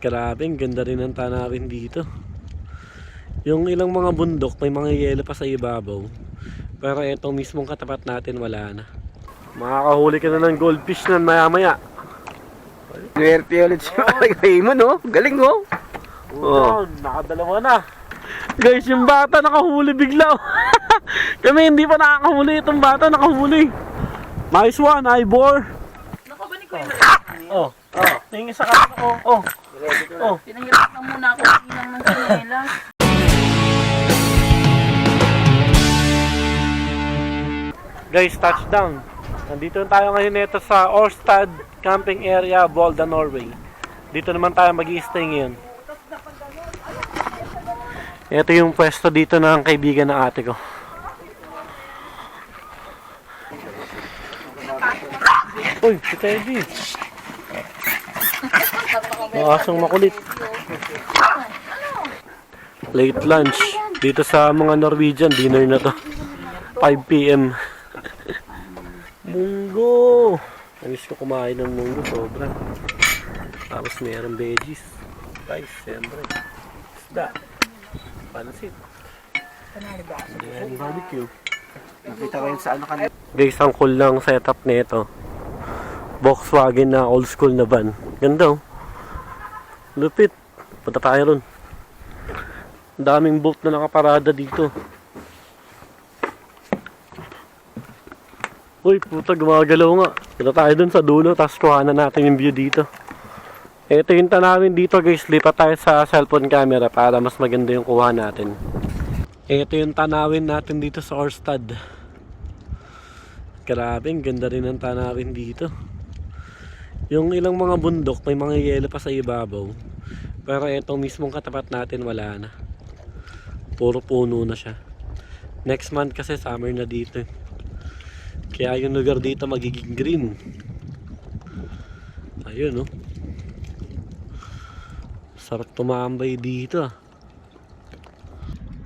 Grabe, ang ganda rin ng tanawin dito. Yung ilang mga bundok, may mga yelo pa sa ibabaw. Pero itong mismong katapat natin, wala na. Makakahuli ka na ng goldfish na maya-maya. Swerte ulit si Raymond, no? Galing, no? Oh, nakadalawa na. Guys, yung bata nakahuli bigla. Kami hindi pa nakakahuli, itong bata nakahuli. Nice one, Ivor. Nakabanig ko yun. Oh, tingin sa kanila. Oh. Pinahirap na muna ako ilang ng kanila. Guys, touchdown. Nandito na tayo ngayon nito sa Årstad Camping Area, Volda, Norway. Dito naman tayo mag-i-stay ngayon. Ito yung pwesto dito ng kaibigan ng ate ko. Uy, si Teddy. Asong makulit. Late lunch. Dito sa mga Norwegian, dinner na to. 5 PM. Munggo. Namiss ko kumain ng munggo, sobra. Tapos mayroong veggies. Rice, siyempre. Isda. Pansit. Ayan, barbecue. Nakita ko yun sa ano kanina. Guys, ang cool lang setup nito. Volkswagen na old school na van. Ganda, oh. Lupit. Punta tayo ron. Ang daming boat na nakaparada dito. Uy, puta, gumagalaw nga. Punta tayo dun sa dulo, tapos kuhanan natin yung view dito. Ito yung tanawin dito, guys. Lipat tayo sa cellphone camera para mas maganda yung kuha natin. Ito yung tanawin natin dito sa Årstad. Grabe, ang ganda rin ng tanawin dito. Yung ilang mga bundok, may mga yelo pa sa ibabaw. Pero itong mismong katapat natin, wala na. Puro puno na siya. Next month kasi summer na dito. Kaya yung lugar dito magiging green. Ayun, no? Sarap tumambay dito.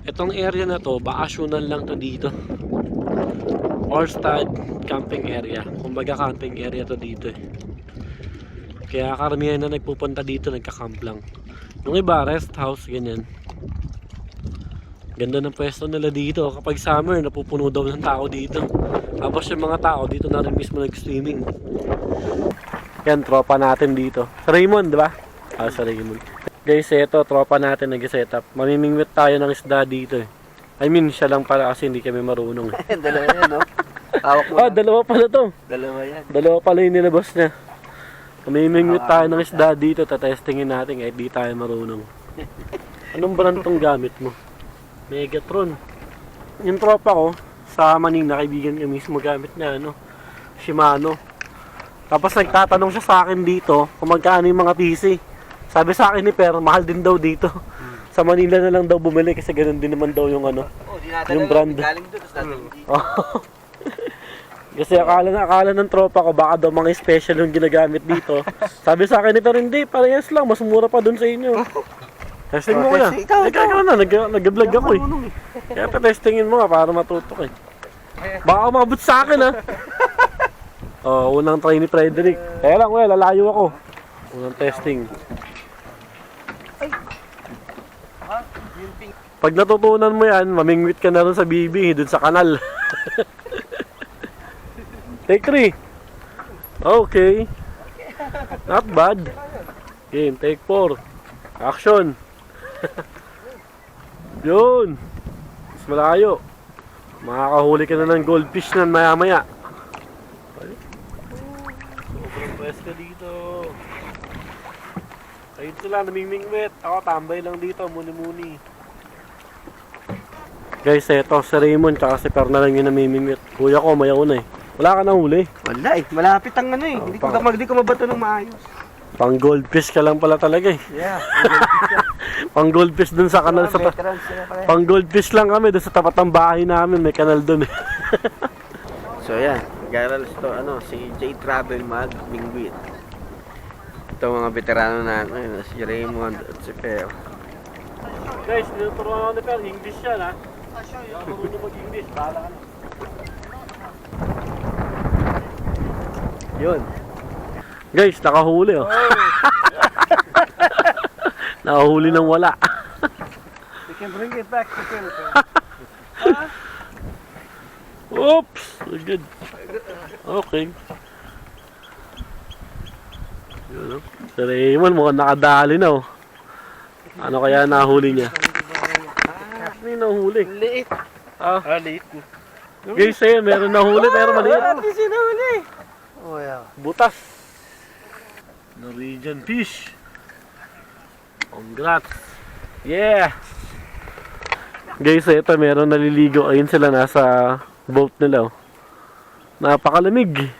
Itong area na to, bakasyonan lang to dito. Årstad Camping Area. Kumbaga camping area to dito eh. Kaya karamihan na nagpupunta dito, nagka-camp lang. Yung iba, rest house, ganyan. Ganda ng pwesto nila dito. Kapag summer, napupuno daw ng tao dito. Tapos yung mga tao dito na rin mismo nag-swimming. Yan, tropa natin dito. Sa Raymond, di ba? Sa Raymond. Guys, eto, tropa natin nag-setup. Mamimingwit tayo ng isda dito eh. I mean, siya lang pala kasi hindi kami marunong eh. Dalawa yan, no? Hawak mo. Dalawa pala to. Dalawa yan. Dalawa pala yung nilabas niya. Mamimingwit tayo ng isda dito. Tatestingin natin kahit di tayo marunong. Anong brand tong gamit mo? Megatron. Yung tropa ko, sa Manila, kaibigan ko mismo gamit niya, Shimano. Tapos nagtatanong siya sa akin dito kung magkano yung mga PC. Sabi sa akin ni Per, mahal din daw dito. Sa Manila na lang daw bumili kasi ganun din naman daw yung yung brand. Galing doon, tapos natin hindi. Kasi akala ng tropa ko baka daw mga special yung ginagamit dito. Sabi sa akin ni Per, hindi, parehas lang, mas mura pa dun sa inyo. Testing mo kaya. Ikaw na, nag-vlog ako eh. Kaya pa-testingin mo nga para matutok eh. Baka umabot sa akin ha. Unang try ni Frederick. Kaya lang, lalayo ako. Unang testing. Pag natutunan mo yan, mamingwit ka na rin sa bibi, dun sa kanal. Take 3. Okay. Not bad. Game, take 4. Action. Yun. Mas malayo. Makakahuli ka na ng goldfish na maya-maya. Sobrang pwesto dito. Ayun sila, namimingwit. Ako, tambay lang dito, muni-muni. Guys, eto, si Raymond tsaka si Per na lang yung namimingwit. Kuya ko, mayaw na eh. Wala ka nang huli. Wala eh, malapit ang ano eh. Hindi ko mabato ng maayos. Pang goldfish ka lang pala talaga eh. Yeah. Pang goldfish dun sa kanal sa Pang goldfish lang kami dun sa tapat ng bahay namin, may kanal dun eh. So yan, Garals to si J Travel Mag Mingwit. Ito mga veterano natin, si Raymond at si Per. Guys, niluturuan ako ni Per, English yan ha. Marunong mag-English, bahala ka na. Yun. Guys, nakahuli oh. Nakahuli ng wala. We can bring it back to Philippines. Oops! Good. Okay. Yun, oh. Si Raymond mukhang nakadali na, oh. Ano kaya nahuli niya? Ano yung nahuli? Liit. Liit. Guys, ayun, meron nahuli pero maliit. Sinahuli. Oh, yeah. Butas. Norwegian fish. Congrats. Yeah. Guys, ito meron naliligo. Ayun sila nasa boat nila, oh. Napakalamig.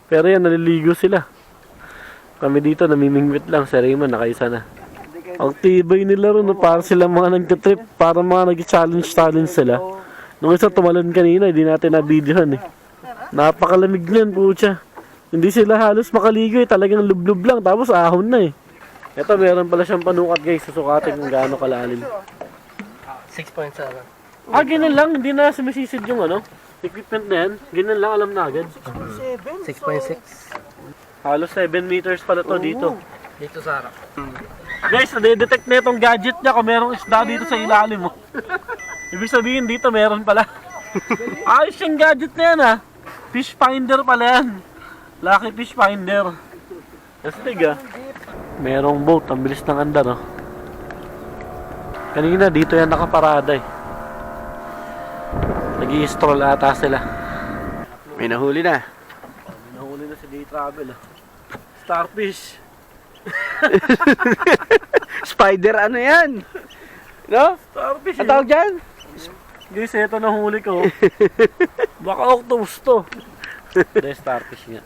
Pero yan, naliligo sila. Kami dito, namimingwit lang. Si Raymond, nakaisa na. Ang tibay nila ron, no? Para sila mga nagtitrip. Para mga nag-challenge sila. Nung isa tumalon kanina, hindi natin na-videohan eh. Napakalamig niyan, pucha. Hindi sila halos makaligo eh. Talagang lublub lang. Tapos ahon na eh. Ito, meron pala siyang panukat, guys. Susukatin kung gaano kalalim. 6.7. Ganun lang. Hindi na sumisisid yung ano. Equipment na yan. Ganun lang, alam na agad. 6.6. Halos 7 meters pala to dito. Dito sa harap. Guys, nade-detect na itong gadget niya kung merong isda dito sa ilalim mo. Ibig sabihin dito meron pala. Ayos yung gadget na yan, ha. Fish finder pala yan. Lucky fish finder. Astig, ha. Merong boat. Ang bilis ng andar, oh. Kanina dito yan nakaparada, eh. Nag-i-stroll ata sila. May nahuli na. Nahuli na si Day Travel, ah. Starfish. Spider ano yan? No? Starfish, Ang tawag dyan? Guys, ito na huli ko. Baka octopus to. Hindi, starfish nga.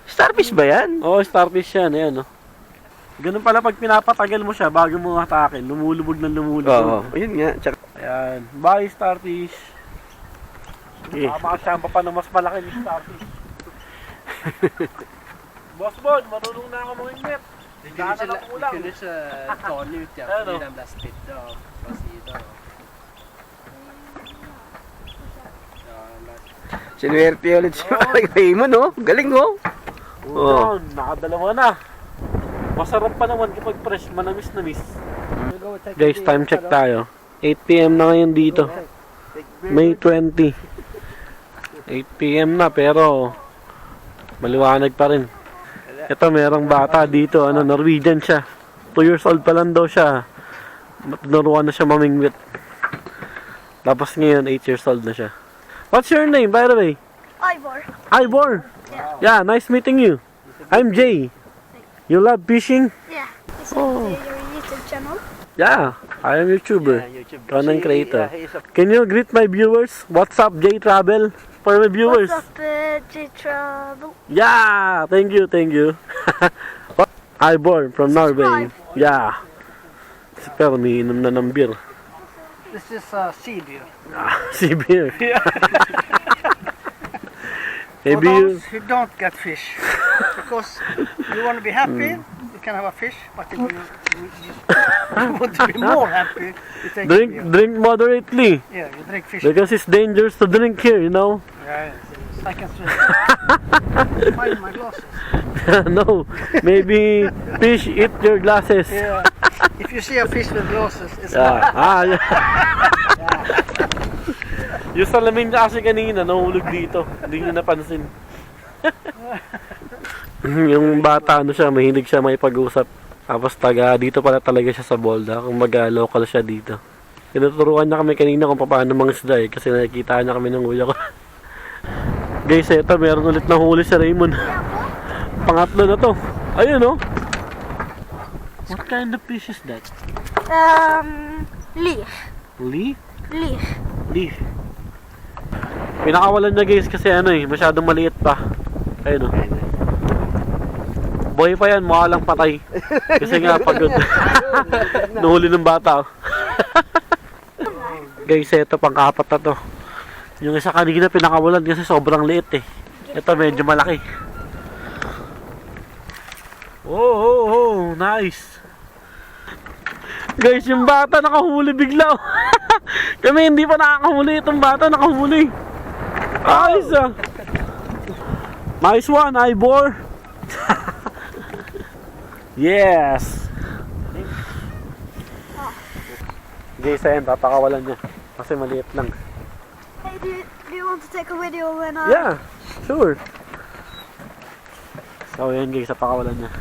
Starfish ba yan? Oo, starfish yan. Ayan, oh. Ganun pala pag pinapatagal mo siya bago mo hatakin. Lumulubog ng lumulubog. Oo, yun nga. Tsaka, Ayan. Bye, starfish. eh, Makasama pa ng mas malaki ni starfish. Boss Bon, marunong na ako mangingit. Daanan ang ulang. Tony ut ja. Ano? Det är den där spidda och vad sida. sinuwerte ulit si Raymond, no? Galing, no? Oo, nakadalawa na. Masarap pa naman kapag fresh, manamis-namis. Guys, time check tayo. 8 PM na ngayon dito. May 20. 8 PM na pero maliwanag pa rin. Ito, merong bata dito, ano, Norwegian siya. 2 years old pa lang daw siya. Tinuruan na siya mamingwit. Tapos ngayon, 8 years old na siya. What's your name, by the way? Ivor. Ivor. Yeah, nice meeting you. I'm Jay. You love fishing? Yeah. Is it Oh. your YouTube channel? Yeah, I am YouTuber. YouTube. Content creator. He's a Can you greet my viewers? What's up, Jay Travel? For my viewers. What's up, J-Trouble? Yeah, thank you, thank you. Ivor from Norway. Yeah. Pero umiinom na ng beer. This is sea deer. Si beer. For Maybe you... those who don't get fish, because you want to be happy, you can have a fish, but if you want to be more happy, you take beer. Drink moderately. Yeah, you drink fish. Because it's dangerous to drink here, you know? Yeah, I can swim. Find my glasses. No, maybe fish eat your glasses. Yeah. If you see a fish with glasses, it's Yeah. Yeah. Yung salamin niya kasi kanina, nahulog dito. Hindi niya napansin. Yung bata, ano siya, mahilig siya may pag-usap. Tapos dito pala talaga siya sa Bolda. Kung local siya dito. Tinuturuan niya kami kanina kung paano mangisda eh. Kasi nakikita niya kami ng kuya ko. Guys, eto, meron ulit na huli si Raymond. Pangatlo na to. Ayun, oh. What kind of fish is that? Leaf. Leaf? Leaf. Leaf. Pinakawalan niya, guys, kasi ano eh, masyadong maliit pa. Ayun, oh. Boy pa yan, mukha lang patay. Kasi nga pagod. Nahuli ng bata, oh. Guys, ito pang-apat na to. Yung isa kanina pinakawalan kasi sobrang liit eh. Ito medyo malaki. Oh, nice. Guys, yung bata nakahuli bigla. Kami hindi pa nakakahuli, itong bata nakahuli. Nice, ah. Nice one, Ivor. Yes. Jason, papakawalan niya. Kasi maliit lang. Hey, do you want to take a video when I... Yeah, sure. So, yan guys, papakawalan niya.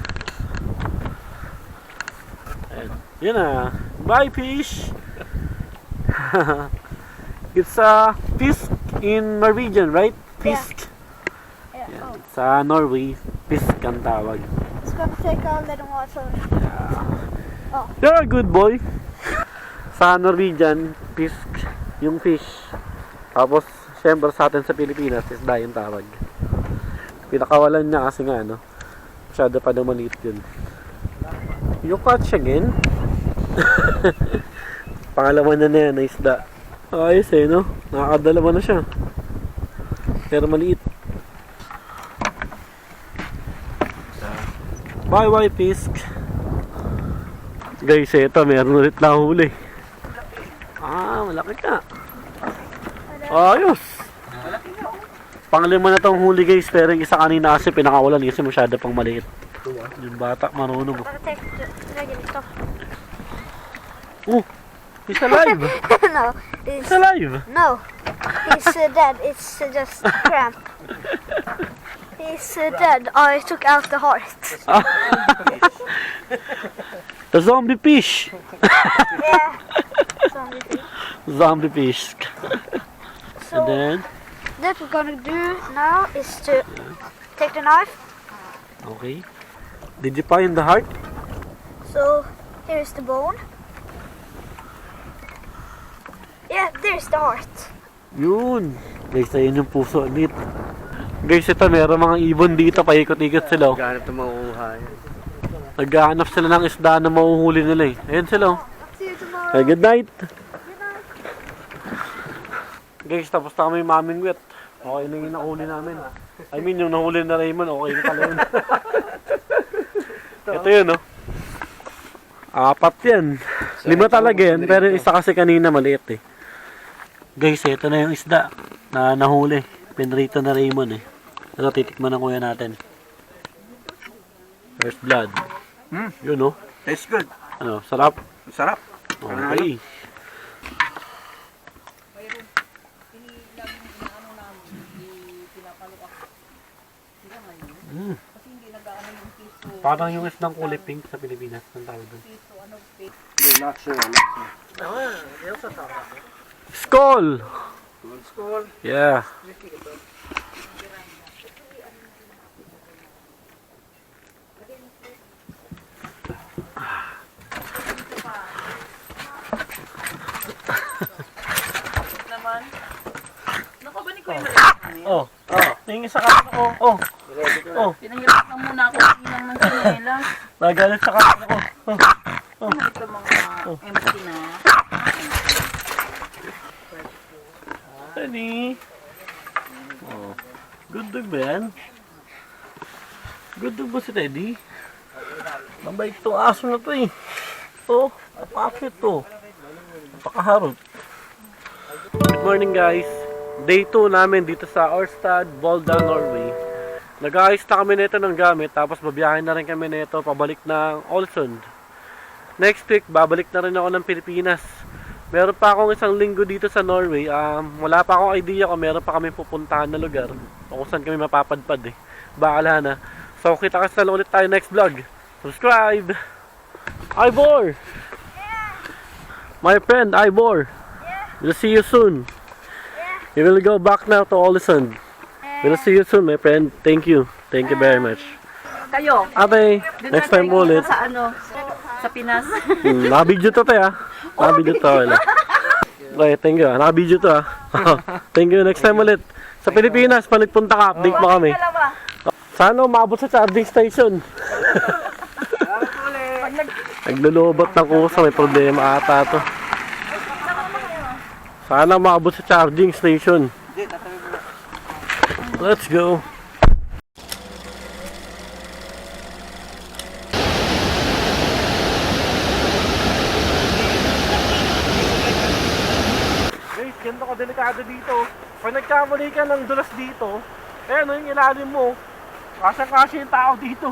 Ayan. Yan na. Bye, fish! It's a fisk in Norwegian, right? Fisk. Yeah. Yan. Sa Norway, fisk ang tawag. It's gonna take a little while, so... You're a good boy. Sa Norwegian, fisk, yung fish. Tapos, syempre sa atin sa Pilipinas, isda yung tawag. Pinakawalan niya kasi nga, no? Masyado pa daw maliit yun. You catch again? Pangalawa na yan na isda. Ayos eh, no? Nakakadalawa na siya. Pero maliit. Bye-bye, fisk. Guys, eto, meron ulit na huli. Malaki ka. Ayos. Panglima na tong huli guys, pero yung isa kanina kasi pinakawalan kasi masyado pang maliit. Yung bata, marunong. I'm gonna take the regular stuff. Oh, he's alive. No, he's... He's alive. No, he's dead. It's just cramp. He's dead. I took out the heart. The zombie fish. Yeah. Zombie fish. Zombie fish. And So, then, what we're gonna do now is to take the knife. okay. Did you find the heart? So, here's the bone. Yeah, there's the heart. Yun. Guys, ayun yung puso. Neat. Guys, ito meron mga ibon dito. Paikot-ikot sila. Oh. Ganap na makuha yan. Naghahanap sila ng isda na mahuhuli nila eh. Ayun sila. Oh. See you tomorrow. Good night. Guys, tapos na kami maming wet. Okay na yung nahuli namin. I mean, yung nahuli na Raymond, okay na pala yun. Ito yun, no? 4 yan. 5 talaga yan, pero yung isa kasi kanina maliit eh. Guys, ito na yung isda na nahuli. Pinrito na Raymond eh. Ito, titikman ng kuya natin. First blood. Yun, no? Tastes good. Ano, sarap? Sarap. Okay. Parang yung isdang kulay pink sa Pilipinas. Ang tawag doon. Not sure. Skol! Skål. Yeah. Naman. Naku ba ni Kuya Oh. Tingin sa kanan ko. Oh. Pinahirapan muna ako ilang ng sinelas. Nagalit sa kanan ko. Ito mga empty na. Honey. Oh. Good dog ba yan? Good dog ba si Teddy? Mabait tong aso na to eh. Oh, napakit to. Napakaharot. Good morning guys. Day 2 namin dito sa Årstad, Volda, Norway. Nag-aayos na kami nito ng gamit, tapos babiyahin na rin kami nito pabalik ng Ålesund. Next week, babalik na rin ako ng Pilipinas. Meron pa akong isang linggo dito sa Norway. Wala pa akong idea kung meron pa kami pupuntahan na lugar o kung saan kami mapapadpad eh. Baala na. So, kita-kits na lang ulit tayo next vlog. Subscribe! Ivor! My friend, Ivor! We'll see you soon. We will go back now to Ålesund. We'll see you soon, my friend. Thank you. Thank you very much. Kayo, Ate, next time ulit. sa ano, sa Pinas. Naka-video to tayo ah. Naka-video to wala. Okay, thank you ah. Naka-video to ah. Thank you. Next time ulit. Sa Pilipinas, pag nagpunta ka, update mo kami. Sana umabot sa charging station. Naglulobot ng kusa, may problema ata to. Sana umabot sa charging station. Let's go. Guys, ganito ka delikado dito. Pag nagkamali ka ng dulas dito, ano yung ilalim mo, kasang-kasya yung tao dito.